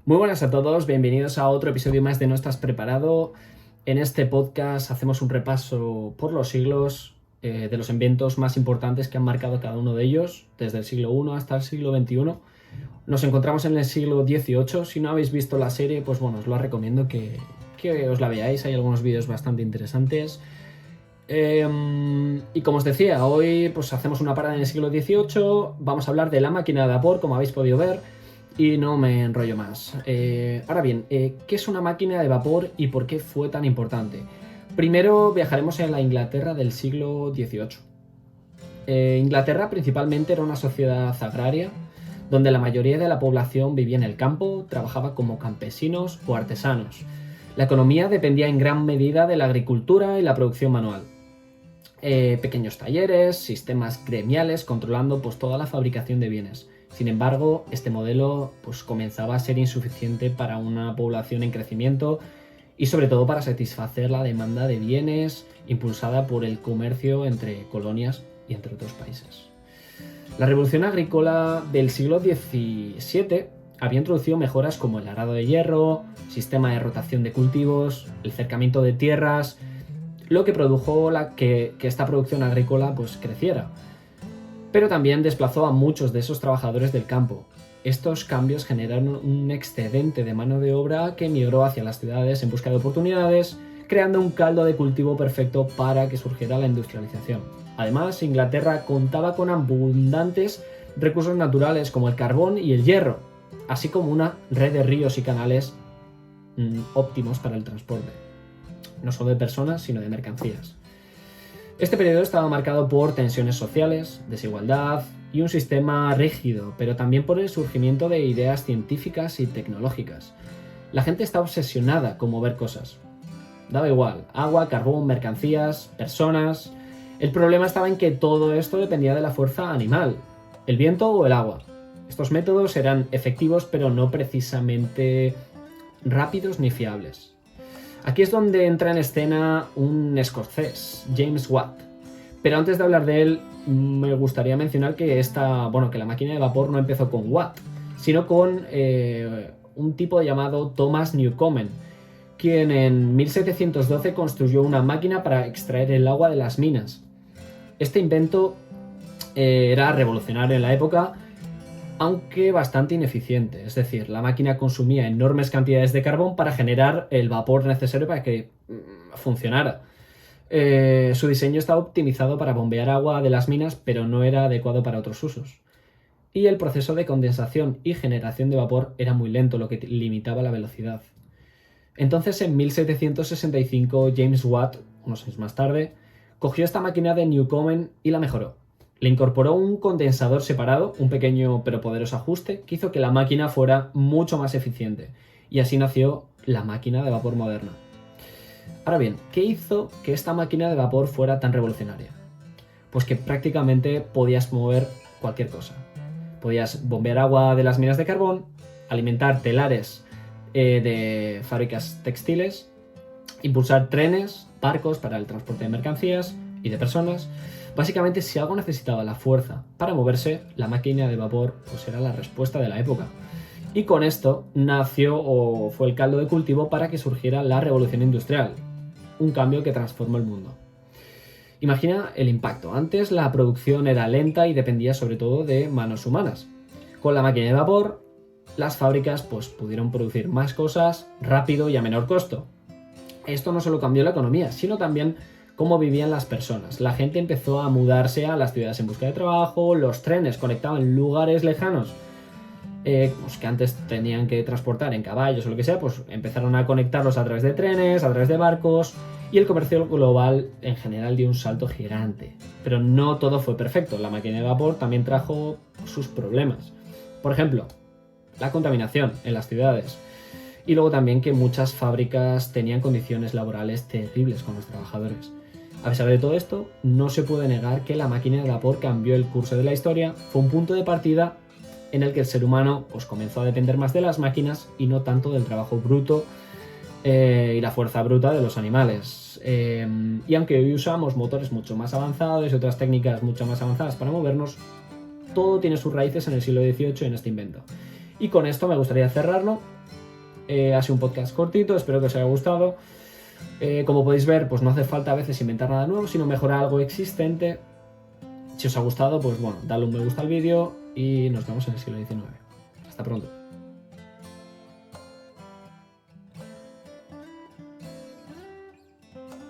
Muy buenas a todos, bienvenidos a otro episodio más de No Estás Preparado. En este podcast hacemos un repaso por los siglos de los eventos más importantes que han marcado cada uno de ellos, desde el siglo I hasta el siglo XXI. Nos encontramos en el siglo XVIII. Si no habéis visto la serie, pues bueno, os lo recomiendo que os la veáis. Hay algunos vídeos bastante interesantes. Y como os decía, hoy pues hacemos una parada en el siglo XVIII. Vamos a hablar de la máquina de vapor, como habéis podido ver. Y no me enrollo más. Ahora bien, ¿qué es una máquina de vapor y por qué fue tan importante? Primero viajaremos a la Inglaterra del siglo XVIII. Inglaterra principalmente era una sociedad agraria, donde la mayoría de la población vivía en el campo, trabajaba como campesinos o artesanos. La economía dependía en gran medida de la agricultura y la producción manual. Pequeños talleres, sistemas gremiales controlando pues toda la fabricación de bienes. Sin embargo, este modelo pues, comenzaba a ser insuficiente para una población en crecimiento y sobre todo para satisfacer la demanda de bienes impulsada por el comercio entre colonias y entre otros países. La revolución agrícola del siglo XVII había introducido mejoras como el arado de hierro, sistema de rotación de cultivos, el cercamiento de tierras, lo que produjo que esta producción agrícola pues, creciera. Pero también desplazó a muchos de esos trabajadores del campo. Estos cambios generaron un excedente de mano de obra que migró hacia las ciudades en busca de oportunidades, creando un caldo de cultivo perfecto para que surgiera la industrialización. Además, Inglaterra contaba con abundantes recursos naturales como el carbón y el hierro, así como una red de ríos y canales óptimos para el transporte, no solo de personas, sino de mercancías. Este periodo estaba marcado por tensiones sociales, desigualdad y un sistema rígido, pero también por el surgimiento de ideas científicas y tecnológicas. La gente estaba obsesionada con mover cosas. Daba igual, agua, carbón, mercancías, personas. El problema estaba en que todo esto dependía de la fuerza animal, el viento o el agua. Estos métodos eran efectivos, pero no precisamente rápidos ni fiables. Aquí es donde entra en escena un escocés, James Watt. Pero antes de hablar de él, me gustaría mencionar que la máquina de vapor no empezó con Watt, sino con un tipo llamado Thomas Newcomen, quien en 1712 construyó una máquina para extraer el agua de las minas. Este invento era revolucionario en la época, aunque bastante ineficiente. Es decir, la máquina consumía enormes cantidades de carbón para generar el vapor necesario para que funcionara. Su diseño estaba optimizado para bombear agua de las minas, pero no era adecuado para otros usos. Y el proceso de condensación y generación de vapor era muy lento, lo que limitaba la velocidad. Entonces, en 1765, James Watt, unos años más tarde, cogió esta máquina de Newcomen y la mejoró. Le incorporó un condensador separado, un pequeño pero poderoso ajuste, que hizo que la máquina fuera mucho más eficiente. Y así nació la máquina de vapor moderna. Ahora bien, ¿qué hizo que esta máquina de vapor fuera tan revolucionaria? Pues que prácticamente podías mover cualquier cosa. Podías bombear agua de las minas de carbón, alimentar telares de fábricas textiles, impulsar trenes, barcos para el transporte de mercancías y de personas. Básicamente, si algo necesitaba la fuerza para moverse, la máquina de vapor pues era la respuesta de la época. Y con esto nació o fue el caldo de cultivo para que surgiera la revolución industrial, un cambio que transformó el mundo. Imagina el impacto. Antes la producción era lenta y dependía sobre todo de manos humanas. Con la máquina de vapor, las fábricas pues, pudieron producir más cosas rápido y a menor costo. Esto no solo cambió la economía, sino también cómo vivían las personas. La gente empezó a mudarse a las ciudades en busca de trabajo, los trenes conectaban lugares lejanos pues que antes tenían que transportar en caballos o lo que sea, pues empezaron a conectarlos a través de trenes, a través de barcos, y el comercio global en general dio un salto gigante. Pero no todo fue perfecto, la máquina de vapor también trajo sus problemas. Por ejemplo, la contaminación en las ciudades. Y luego también que muchas fábricas tenían condiciones laborales terribles con los trabajadores. A pesar de todo esto, no se puede negar que la máquina de vapor cambió el curso de la historia, fue un punto de partida en el que el ser humano pues, comenzó a depender más de las máquinas y no tanto del trabajo bruto y la fuerza bruta de los animales. Y aunque hoy usamos motores mucho más avanzados y otras técnicas mucho más avanzadas para movernos, todo tiene sus raíces en el siglo XVIII en este invento. Y con esto me gustaría cerrarlo Ha sido un podcast cortito, espero que os haya gustado. Como podéis ver, pues no hace falta a veces inventar nada nuevo, sino mejorar algo existente. Si os ha gustado, pues bueno, dadle un me gusta al vídeo y nos vemos en el siglo XIX. Hasta pronto.